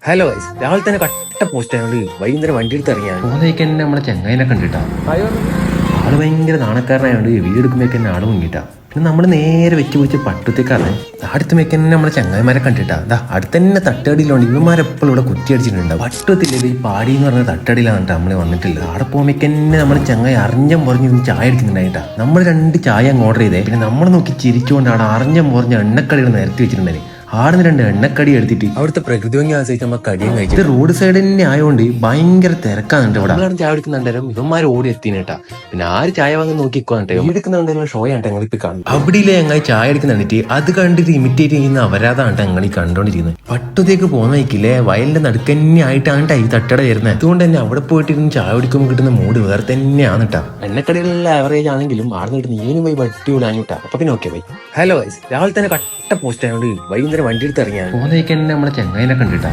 Hello guys, രാവിലെ തന്നെ കട്ട പോസ്റ്റ് ആയതുകൊണ്ട് വൈകുന്നേരം വണ്ടി എടുത്ത് ഇറങ്ങിയാണ്. പോകുന്നതൊക്കെ തന്നെ നമ്മളെ ചെങ്ങായിനെ കണ്ടിട്ടാ. ആള് ഭയങ്കര നാണക്കാരനായോണ്ട് വീഡിയോ എടുക്കുമ്പോഴേക്ക് തന്നെ ആള് മുങ്ങിട്ടാ. പിന്നെ നമ്മൾ നേരെ വെച്ച് പോയി പട്ടത്തേക്കാണ് അടുത്തുമേക്ക് തന്നെ നമ്മളെ ചങ്ങായിമാരെ കണ്ടിട്ടാ. അടുത്ത് തന്നെ തട്ടടിയിലുണ്ട്. ഇവന്മാരെപ്പോഴും ഇവിടെ കുറ്റി അടിച്ചിട്ടുണ്ട്. പട്ടത്തില്ലേ ഈ പാടി എന്ന് പറഞ്ഞ തട്ടടിയിലാണ് നമ്മൾ വന്നിട്ടില്ല. അവിടെ പോകുമ്പോഴേക്ക് തന്നെ നമ്മളെ ചങ്ങായി അറിഞ്ഞം പറഞ്ഞ് ചായ അടിക്കുന്നുണ്ടായിട്ടാ. നമ്മൾ 2 ചായ അങ്ങ് ഓർഡർ ചെയ്തേ. പിന്നെ നമ്മൾ നോക്കി ചിരിച്ചുകൊണ്ട് അവിടെ അറിഞ്ഞം പറഞ്ഞ എണ്ണക്കടികൾ നിരത്തി വെച്ചിട്ടുണ്ടായി. ആടുന്ന് 2 എണ്ണക്കടി എടുത്തിട്ട് അവിടുത്തെ പ്രകൃതി ഭംഗി ആസ്വദിച്ച് നമ്മൾ കടിയും കഴിച്ചു. റോഡ് സൈഡ് തന്നെ ആയതുകൊണ്ട് ഭയങ്കര തിരക്കാന്നുണ്ട് ഇവിടെ. ചായ എടുക്കുന്നുണ്ടായിരുന്നു. ഇവന്മാർ ഓടി എത്തിനേട്ടാ. പിന്നെ ആര് ചായ വാങ്ങി നോക്കിക്കോട്ടെ എടുക്കുന്നുണ്ടായിരുന്നു. ഷോ ആണ് ഞങ്ങളിപ്പോ കാണുന്നത്. അവിടെയില്ലേ ഞങ്ങൾ ചായ അടിക്കുന്നിട്ട് അത് കണ്ടിട്ട് ഇമിറ്റേറ്റ് ചെയ്യുന്ന അവരാതാണ് ഞങ്ങൾ ഈ കണ്ടോണ്ടിരിക്കുന്നത്. പട്ടത്തേക്ക് പോകുന്ന വയ്ക്കില്ലേ വയലിന്റെ നടുക്കന്നെ ആയിട്ടാണ് ഈ തട്ടട വരുന്നത്. അതുകൊണ്ട് തന്നെ അവിടെ പോയിട്ടിരുന്ന് ചായ കുടിക്കുമ്പോൾ കിട്ടുന്ന മൂഡ് വേറെ തന്നെയാണ് കേട്ടാ. എണ്ണക്കടികളിലെ ആവറേജ് ആണെങ്കിലും ആടുന്നിട്ട് നീനും പോയി വട്ടി വിടാഞ്ഞിട്ടാ. അപ്പൊ പിന്നെ ഓക്കെ ബൈ. ഹലോ ഗൈസ്, രാവിലെ തന്നെ കട്ട പോസ്റ്റ് ആയതുകൊണ്ട് വൈകുന്നേരം വണ്ടി എടുത്ത് ഇറങ്ങിയാണ്. പോകുന്നതൊക്കെ തന്നെ നമ്മളെ ചെങ്ങായിനെ കണ്ടിട്ടാ.